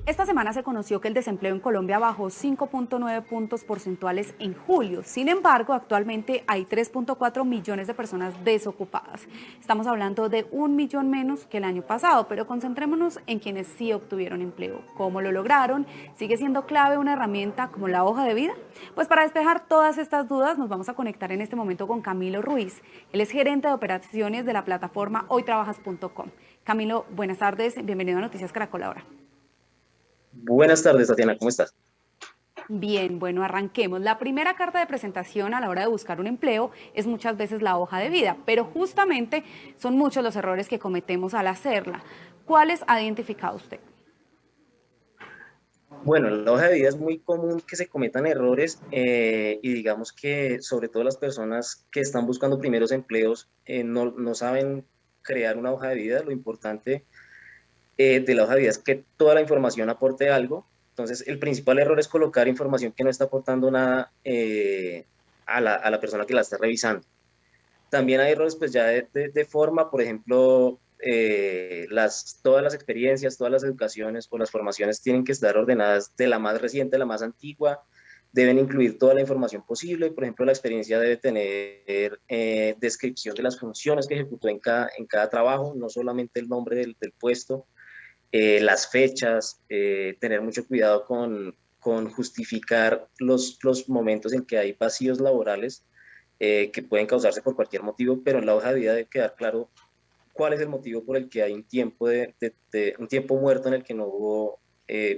Esta semana se conoció que el desempleo en Colombia bajó 5.9 puntos porcentuales en julio. Sin embargo, actualmente hay 3.4 millones de personas desocupadas. Estamos hablando de 1 millón menos que el año pasado, pero concentrémonos en quienes sí obtuvieron empleo. ¿Cómo lo lograron? ¿Sigue siendo clave una herramienta como la hoja de vida? Pues para despejar todas estas dudas nos vamos a conectar en este momento con Camilo Ruiz. Él es gerente de operaciones de la plataforma hoytrabajas.com. Camilo, buenas tardes. Bienvenido a Noticias Caracol ahora. Buenas tardes, Tatiana, ¿cómo estás? Bien, bueno, arranquemos. La primera carta de presentación a la hora de buscar un empleo es muchas veces la hoja de vida, pero justamente son muchos los errores que cometemos al hacerla. ¿Cuáles ha identificado usted? Bueno, en la hoja de vida es muy común que se cometan errores y digamos que sobre todo las personas que están buscando primeros empleos no saben crear una hoja de vida. Lo importante de la hoja de vida es que toda la información aporte algo. Entonces, el principal error es colocar información que no está aportando nada a la persona que la está revisando. También hay errores pues ya de forma, por ejemplo, todas las experiencias, todas las educaciones o las formaciones tienen que estar ordenadas de la más reciente a la más antigua, deben incluir toda la información posible. Por ejemplo, la experiencia debe tener descripción de las funciones que ejecutó en cada trabajo, no solamente el nombre del puesto, las fechas, tener mucho cuidado con justificar los momentos en que hay vacíos laborales que pueden causarse por cualquier motivo, pero en la hoja de vida debe quedar claro cuál es el motivo por el que hay un tiempo, un tiempo muerto en el que no hubo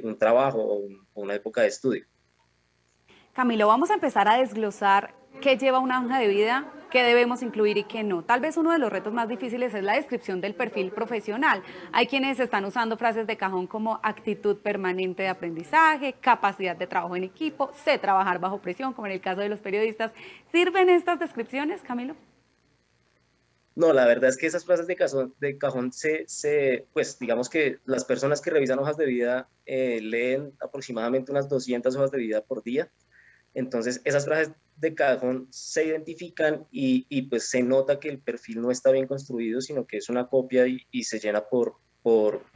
un trabajo o una época de estudio. Camilo, vamos a empezar a desglosar qué lleva una hoja de vida, qué debemos incluir y qué no. Tal vez uno de los retos más difíciles es la descripción del perfil profesional. Hay quienes están usando frases de cajón como actitud permanente de aprendizaje, capacidad de trabajo en equipo, sé trabajar bajo presión, como en el caso de los periodistas. ¿Sirven estas descripciones, Camilo? No, la verdad es que esas frases de cajón pues digamos que las personas que revisan hojas de vida leen aproximadamente unas 200 hojas de vida por día. Entonces, esas frases de cajón se identifican y pues se nota que el perfil no está bien construido, sino que es una copia y se llena por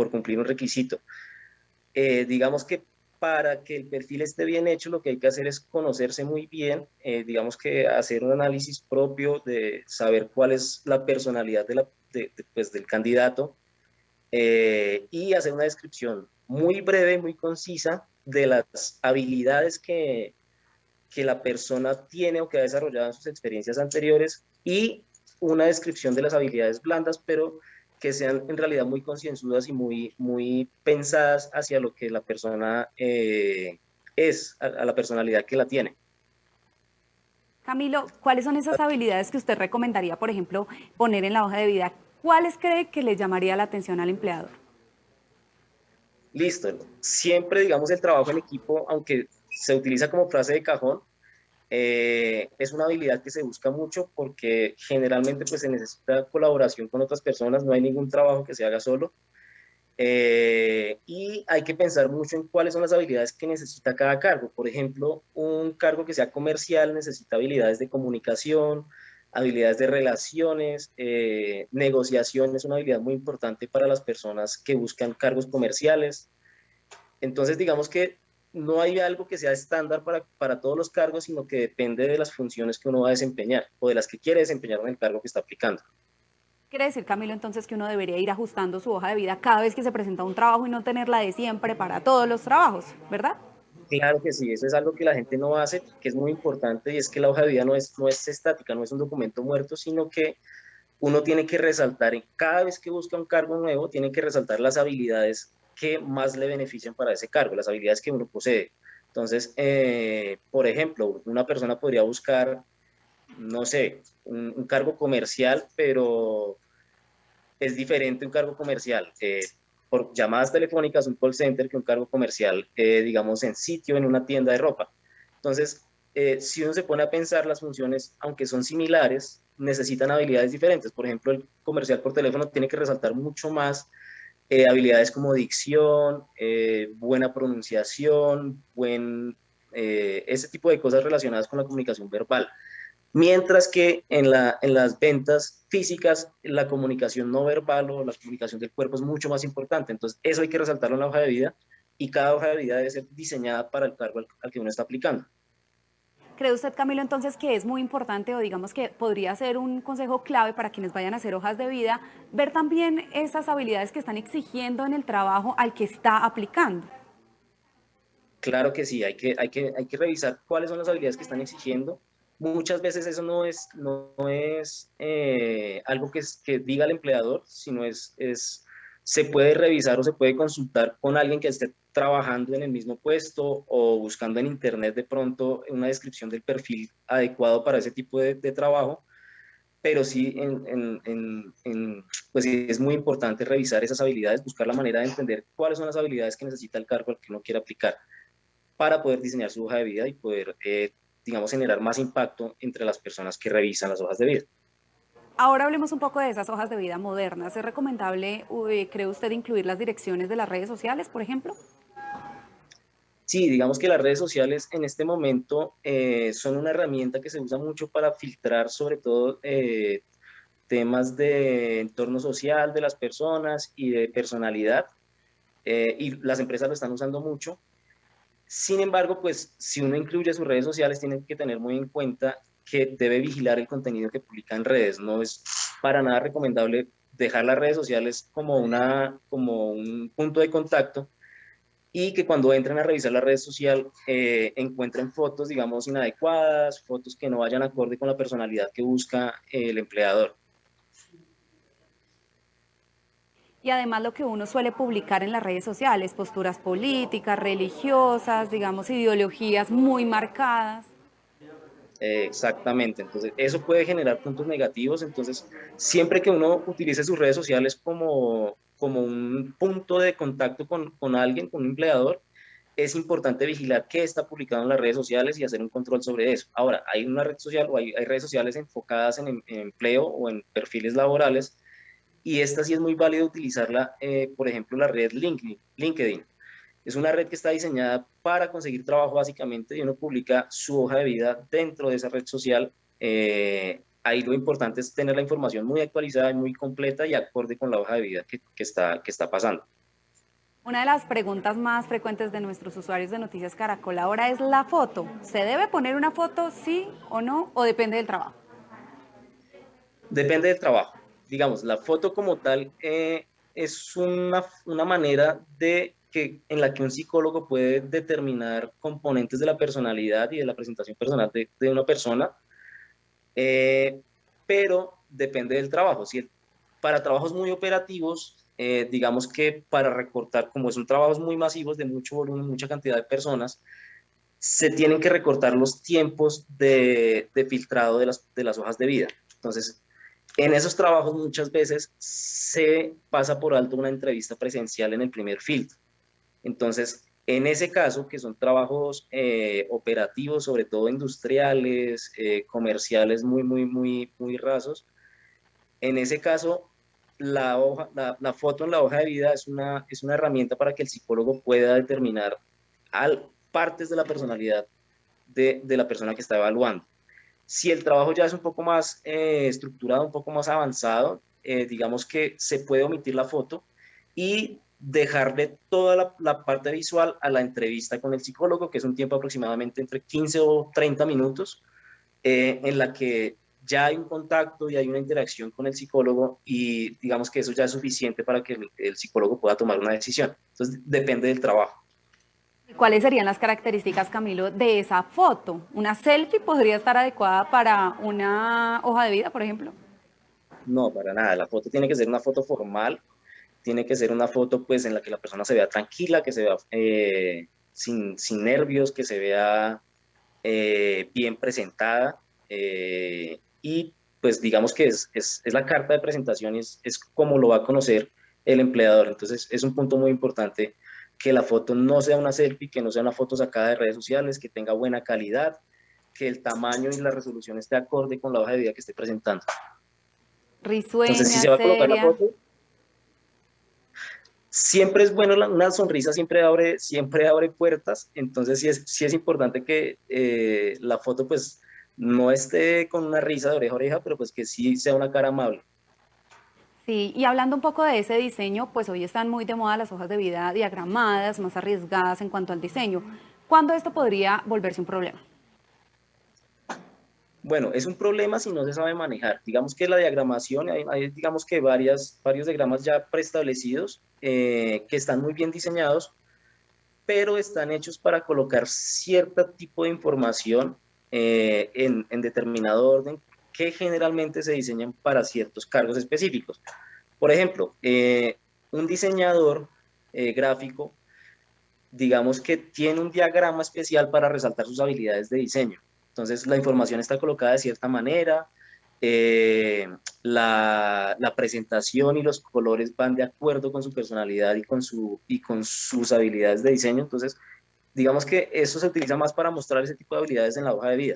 cumplir un requisito. Digamos que para que el perfil esté bien hecho, lo que hay que hacer es conocerse muy bien, digamos que hacer un análisis propio de saber cuál es la personalidad pues, del candidato y hacer una descripción muy breve, muy concisa de las habilidades que la persona tiene o que ha desarrollado en sus experiencias anteriores y una descripción de las habilidades blandas, pero que sean en realidad muy concienzudas y muy pensadas hacia lo que la persona es, a la personalidad que la tiene. Camilo, ¿cuáles son esas habilidades que usted recomendaría, por ejemplo, poner en la hoja de vida? ¿Cuáles cree que le llamaría la atención al empleador? Listo. Siempre, digamos, el trabajo en equipo, aunque se utiliza como frase de cajón, es una habilidad que se busca mucho porque generalmente pues se necesita colaboración con otras personas, no hay ningún trabajo que se haga solo. Y hay que pensar mucho en cuáles son las habilidades que necesita cada cargo. Por ejemplo, un cargo que sea comercial necesita habilidades de comunicación, habilidades de relaciones, negociación es una habilidad muy importante para las personas que buscan cargos comerciales. Entonces, digamos que no hay algo que sea estándar para todos los cargos, sino que depende de las funciones que uno va a desempeñar o de las que quiere desempeñar en el cargo que está aplicando. Quiere decir, Camilo, entonces que uno debería ir ajustando su hoja de vida cada vez que se presenta un trabajo y no tenerla de siempre para todos los trabajos, ¿verdad? Claro que sí, eso es algo que la gente no hace, que es muy importante, y es que la hoja de vida no es estática, no es un documento muerto, sino que uno tiene que resaltar, en cada vez que busca un cargo nuevo, tiene que resaltar las habilidades que más le benefician para ese cargo, las habilidades que uno posee. Entonces, por ejemplo, una persona podría buscar, no sé, un cargo comercial, pero es diferente un cargo comercial por llamadas telefónicas, un call center, que un cargo comercial, digamos, en sitio, en una tienda de ropa. Entonces, si uno se pone a pensar, las funciones, aunque son similares, necesitan habilidades diferentes. Por ejemplo, el comercial por teléfono tiene que resaltar mucho más habilidades como dicción, buena pronunciación, ese tipo de cosas relacionadas con la comunicación verbal. Mientras que en las ventas físicas, la comunicación no verbal o la comunicación del cuerpo es mucho más importante. Entonces, eso hay que resaltarlo en la hoja de vida y cada hoja de vida debe ser diseñada para el cargo al que uno está aplicando. ¿Cree usted, Camilo, entonces que es muy importante o digamos que podría ser un consejo clave para quienes vayan a hacer hojas de vida, ver también esas habilidades que están exigiendo en el trabajo al que está aplicando? Claro que sí, hay que revisar cuáles son las habilidades que están exigiendo. Muchas veces eso no es algo que diga el empleador, sino se puede revisar o se puede consultar con alguien que esté trabajando en el mismo puesto o buscando en internet de pronto una descripción del perfil adecuado para ese tipo de trabajo, pero sí, pues sí, es muy importante revisar esas habilidades, buscar la manera de entender cuáles son las habilidades que necesita el cargo al que uno quiere aplicar para poder diseñar su hoja de vida y poder, digamos, generar más impacto entre las personas que revisan las hojas de vida. Ahora hablemos un poco de esas hojas de vida modernas. ¿Es recomendable, cree usted, incluir las direcciones de las redes sociales, por ejemplo? Sí, digamos que las redes sociales en este momento son una herramienta que se usa mucho para filtrar sobre todo temas de entorno social de las personas y de personalidad, y las empresas lo están usando mucho. Sin embargo, pues si uno incluye sus redes sociales, tiene que tener muy en cuenta que debe vigilar el contenido que publica en redes. No es para nada recomendable dejar las redes sociales como un punto de contacto y que cuando entren a revisar la red social encuentren fotos, digamos, inadecuadas, fotos que no vayan acorde con la personalidad que busca el empleador. Y además lo que uno suele publicar en las redes sociales, posturas políticas, religiosas, digamos, ideologías muy marcadas. Exactamente, entonces eso puede generar puntos negativos, entonces siempre que uno utilice sus redes sociales como un punto de contacto con alguien, con un empleador, es importante vigilar qué está publicado en las redes sociales y hacer un control sobre eso. Ahora, hay una red social o hay redes sociales enfocadas en empleo o en perfiles laborales, y esta sí es muy válido utilizarla, por ejemplo, la red LinkedIn. Es una red que está diseñada para conseguir trabajo básicamente y uno publica su hoja de vida dentro de esa red social. Ahí lo importante es tener la información muy actualizada y muy completa y acorde con la hoja de vida que está pasando. Una de las preguntas más frecuentes de nuestros usuarios de Noticias Caracol ahora es la foto. ¿Se debe poner una foto, sí o no, o depende del trabajo? Depende del trabajo. Digamos, la foto como tal es una manera en la que un psicólogo puede determinar componentes de la personalidad y de la presentación personal de una persona, eh, pero depende del trabajo. Para trabajos muy operativos, digamos que para recortar, como son trabajos muy masivos de mucho volumen, mucha cantidad de personas, se tienen que recortar los tiempos de filtrado de las hojas de vida. Entonces, en esos trabajos muchas veces se pasa por alto una entrevista presencial en el primer filtro. Entonces, en ese caso, que son trabajos operativos, sobre todo industriales, comerciales muy, muy, muy, muy rasos, en ese caso, la foto en la hoja de vida es una herramienta para que el psicólogo pueda determinar partes de la personalidad de la persona que está evaluando. Si el trabajo ya es un poco más estructurado, un poco más avanzado, digamos que se puede omitir la foto y dejarle toda la parte visual a la entrevista con el psicólogo, que es un tiempo aproximadamente entre 15 o 30 minutos, en la que ya hay un contacto y hay una interacción con el psicólogo y digamos que eso ya es suficiente para que el psicólogo pueda tomar una decisión. Entonces, depende del trabajo. ¿Y cuáles serían las características, Camilo, de esa foto? ¿Una selfie podría estar adecuada para una hoja de vida, por ejemplo? No, para nada. La foto tiene que ser una foto formal, tiene que ser una foto pues en la que la persona se vea tranquila, que se vea sin nervios, que se vea bien presentada, y pues digamos que es la carta de presentación y es como lo va a conocer el empleador. Entonces es un punto muy importante que la foto no sea una selfie, que no sea una foto sacada de redes sociales, que tenga buena calidad, que el tamaño y la resolución esté acorde con la hoja de vida que esté presentando. Entonces, si Risueña, se va a colocar la seria. foto, siempre es bueno, una sonrisa siempre abre puertas, entonces sí es importante que la foto pues no esté con una risa de oreja a oreja, pero pues que sí sea una cara amable. Sí, y hablando un poco de ese diseño, pues hoy están muy de moda las hojas de vida diagramadas, más arriesgadas en cuanto al diseño. ¿Cuándo esto podría volverse un problema? Bueno, es un problema si no se sabe manejar. Digamos que la diagramación, hay, digamos que varios diagramas ya preestablecidos que están muy bien diseñados, pero están hechos para colocar cierto tipo de información en determinado orden que generalmente se diseñan para ciertos cargos específicos. Por ejemplo, un diseñador gráfico, digamos que tiene un diagrama especial para resaltar sus habilidades de diseño. Entonces, la información está colocada de cierta manera, la presentación y los colores van de acuerdo con su personalidad y con sus habilidades de diseño. Entonces, digamos que eso se utiliza más para mostrar ese tipo de habilidades en la hoja de vida.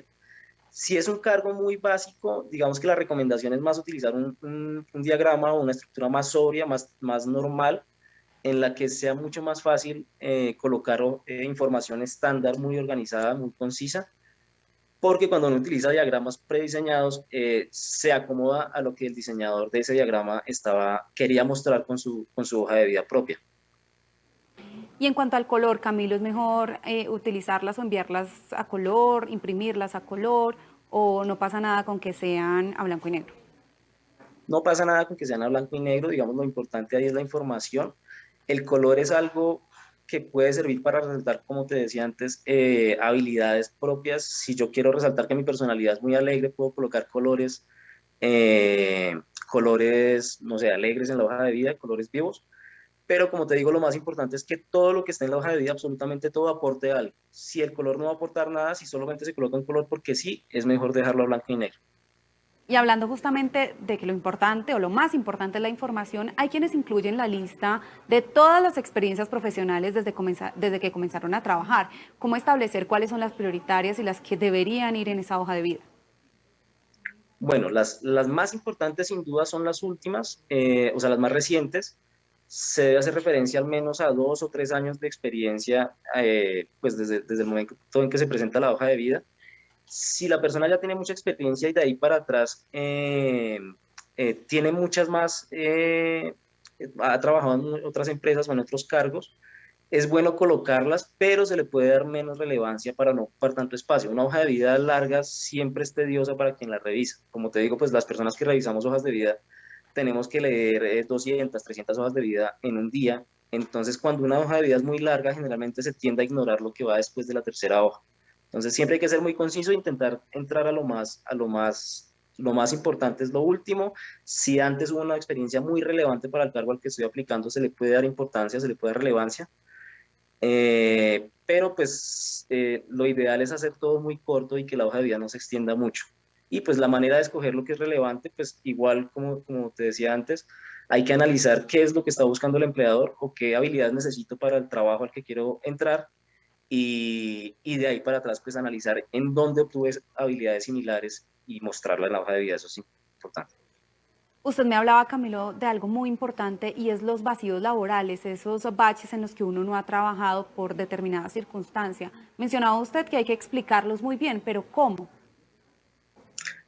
Si es un cargo muy básico, digamos que la recomendación es más utilizar un diagrama o una estructura más sobria, más normal, en la que sea mucho más fácil colocar información estándar, muy organizada, muy concisa, porque cuando uno utiliza diagramas prediseñados, se acomoda a lo que el diseñador de ese diagrama quería mostrar con su hoja de vida propia. Y en cuanto al color, Camilo, ¿es mejor utilizarlas o enviarlas a color, imprimirlas a color, o no pasa nada con que sean a blanco y negro? No pasa nada con que sean a blanco y negro, digamos, lo importante ahí es la información. El color es algo que puede servir para resaltar, como te decía antes, habilidades propias. Si yo quiero resaltar que mi personalidad es muy alegre, puedo colocar eh, colores, no sé, alegres en la hoja de vida, colores vivos. Pero como te digo, lo más importante es que todo lo que está en la hoja de vida, absolutamente todo, aporte algo. Si el color no va a aportar nada, si solamente se coloca un color porque sí, es mejor dejarlo a blanco y negro. Y hablando justamente de que lo importante o lo más importante es la información, hay quienes incluyen la lista de todas las experiencias profesionales desde que comenzaron a trabajar. ¿Cómo establecer cuáles son las prioritarias y las que deberían ir en esa hoja de vida? Bueno, las más importantes sin duda son las últimas, o sea, las más recientes. Se debe hacer referencia al menos a 2 o 3 años de experiencia, pues desde el momento en que se presenta la hoja de vida. Si la persona ya tiene mucha experiencia y de ahí para atrás tiene muchas más, ha trabajado en otras empresas o en otros cargos, es bueno colocarlas, pero se le puede dar menos relevancia para no ocupar tanto espacio. Una hoja de vida larga siempre es tediosa para quien la revisa. Como te digo, pues las personas que revisamos hojas de vida tenemos que leer 200, 300 hojas de vida en un día. Entonces, cuando una hoja de vida es muy larga, generalmente se tiende a ignorar lo que va después de la tercera hoja. Entonces, siempre hay que ser muy conciso e intentar entrar lo más importante es lo último. Si antes hubo una experiencia muy relevante para el cargo al que estoy aplicando, se le puede dar importancia, se le puede dar relevancia, pero pues lo ideal es hacer todo muy corto y que la hoja de vida no se extienda mucho. Y pues la manera de escoger lo que es relevante, pues igual como te decía antes, hay que analizar qué es lo que está buscando el empleador o qué habilidades necesito para el trabajo al que quiero entrar y de ahí para atrás pues analizar en dónde obtuve habilidades similares y mostrarla en la hoja de vida, eso es importante. Usted me hablaba, Camilo, de algo muy importante y es los vacíos laborales, esos baches en los que uno no ha trabajado por determinada circunstancia. Mencionaba usted que hay que explicarlos muy bien, pero ¿cómo?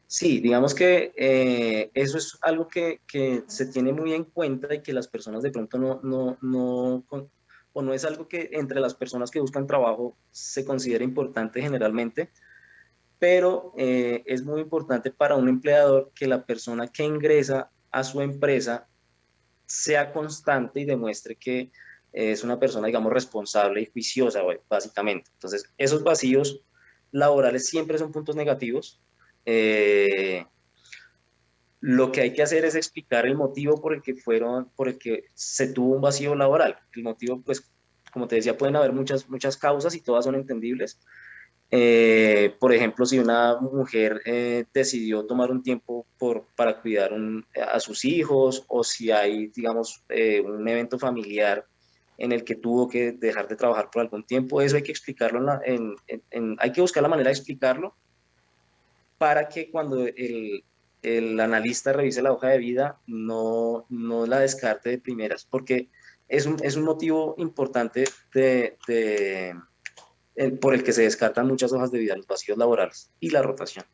Sí, digamos que eso es algo que se tiene muy en cuenta y que las personas de pronto o no es algo que entre las personas que buscan trabajo se considera importante generalmente, pero es muy importante para un empleador que la persona que ingresa a su empresa sea constante y demuestre que es una persona, digamos, responsable y juiciosa, básicamente. Entonces, esos vacíos laborales siempre son puntos negativos. Eh, lo que hay que hacer es explicar el motivo por el que se tuvo un vacío laboral. El motivo, pues, como te decía, pueden haber muchas causas y todas son entendibles. Por ejemplo, si una mujer decidió tomar un tiempo para cuidar a sus hijos o si hay, digamos, un evento familiar en el que tuvo que dejar de trabajar por algún tiempo, eso hay que explicarlo, hay que buscar la manera de explicarlo para que cuando el analista revise la hoja de vida no la descarte de primeras, porque es un motivo importante por el que se descartan muchas hojas de vida, los vacíos laborales y la rotación.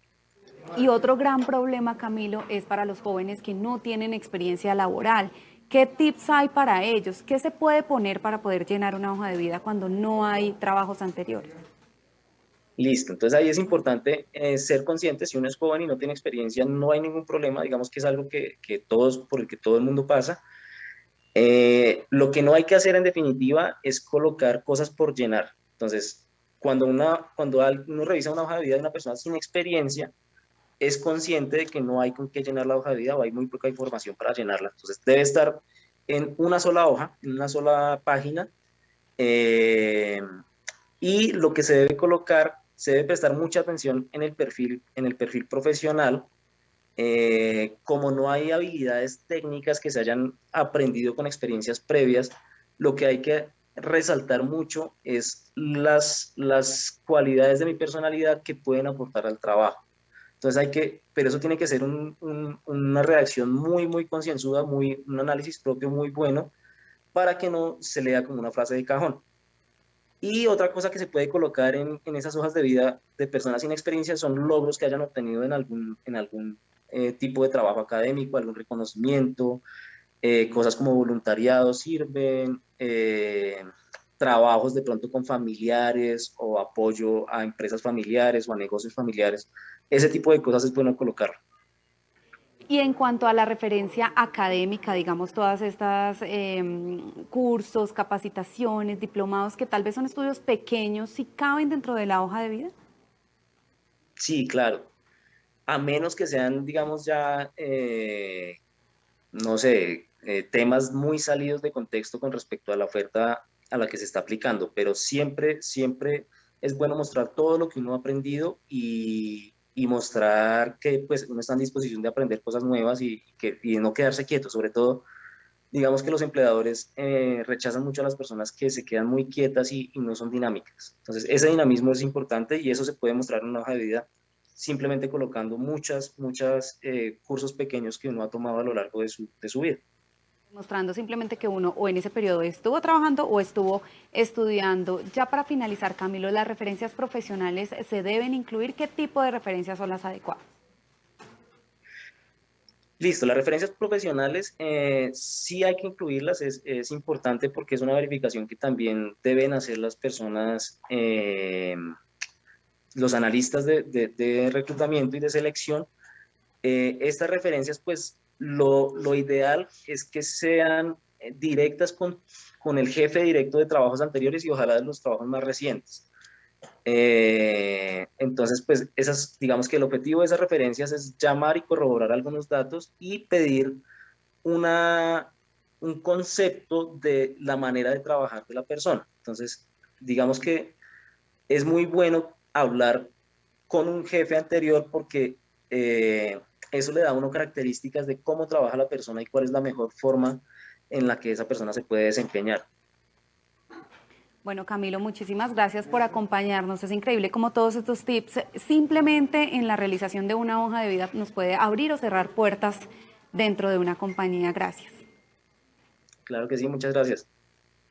Y otro gran problema, Camilo, es para los jóvenes que no tienen experiencia laboral. ¿Qué tips hay para ellos? ¿Qué se puede poner para poder llenar una hoja de vida cuando no hay trabajos anteriores? Listo, entonces ahí es importante ser consciente, si uno es joven y no tiene experiencia, no hay ningún problema, digamos que es algo que todos, por el que todo el mundo pasa. Lo que no hay que hacer en definitiva es colocar cosas por llenar. Entonces, uno revisa una hoja de vida de una persona sin experiencia, es consciente de que no hay con qué llenar la hoja de vida o hay muy poca información para llenarla. Entonces, debe estar en una sola hoja, en una sola página, eh, y lo que se debe colocar, se debe prestar mucha atención en el perfil profesional. Como no hay habilidades técnicas que se hayan aprendido con experiencias previas, lo que hay que resaltar mucho es las cualidades de mi personalidad que pueden aportar al trabajo. Entonces pero eso tiene que ser una reacción muy concienzuda, un análisis propio muy bueno para que no se lea como una frase de cajón. Y otra cosa que se puede colocar en esas hojas de vida de personas sin experiencia son logros que hayan obtenido en algún tipo de trabajo académico, algún reconocimiento, cosas como voluntariado sirven, trabajos de pronto con familiares o apoyo a empresas familiares o a negocios familiares. Ese tipo de cosas es bueno colocar. Y en cuanto a la referencia académica, digamos, todas estas cursos, capacitaciones, diplomados, que tal vez son estudios pequeños, ¿sí caben dentro de la hoja de vida? Sí, claro. A menos que sean, digamos, ya no sé, temas muy salidos de contexto con respecto a la oferta a la que se está aplicando, pero siempre es bueno mostrar todo lo que uno ha aprendido y mostrar que pues uno está en disposición de aprender cosas nuevas y no quedarse quieto, sobre todo. Digamos que los empleadores rechazan mucho a las personas que se quedan muy quietas y no son dinámicas. Entonces, ese dinamismo es importante y eso se puede mostrar en una hoja de vida simplemente colocando muchas cursos pequeños que uno ha tomado a lo largo de su vida. Mostrando simplemente que uno o en ese periodo estuvo trabajando o estuvo estudiando. Ya para finalizar, Camilo, ¿las referencias profesionales se deben incluir? ¿Qué tipo de referencias son las adecuadas? Listo, las referencias profesionales sí hay que incluirlas, es importante porque es una verificación que también deben hacer las personas, los analistas de reclutamiento y de selección. Estas referencias, pues lo ideal es que sean directas con el jefe directo de trabajos anteriores y ojalá de los trabajos más recientes. Entonces, pues digamos que el objetivo de esas referencias es llamar y corroborar algunos datos y pedir una, un concepto de la manera de trabajar de la persona. Entonces, digamos que es muy bueno hablar con un jefe anterior porque eso le da a uno características de cómo trabaja la persona y cuál es la mejor forma en la que esa persona se puede desempeñar. Bueno, Camilo, muchísimas gracias por acompañarnos. Es increíble cómo todos estos tips simplemente en la realización de una hoja de vida nos puede abrir o cerrar puertas dentro de una compañía. Gracias. Claro que sí, muchas gracias.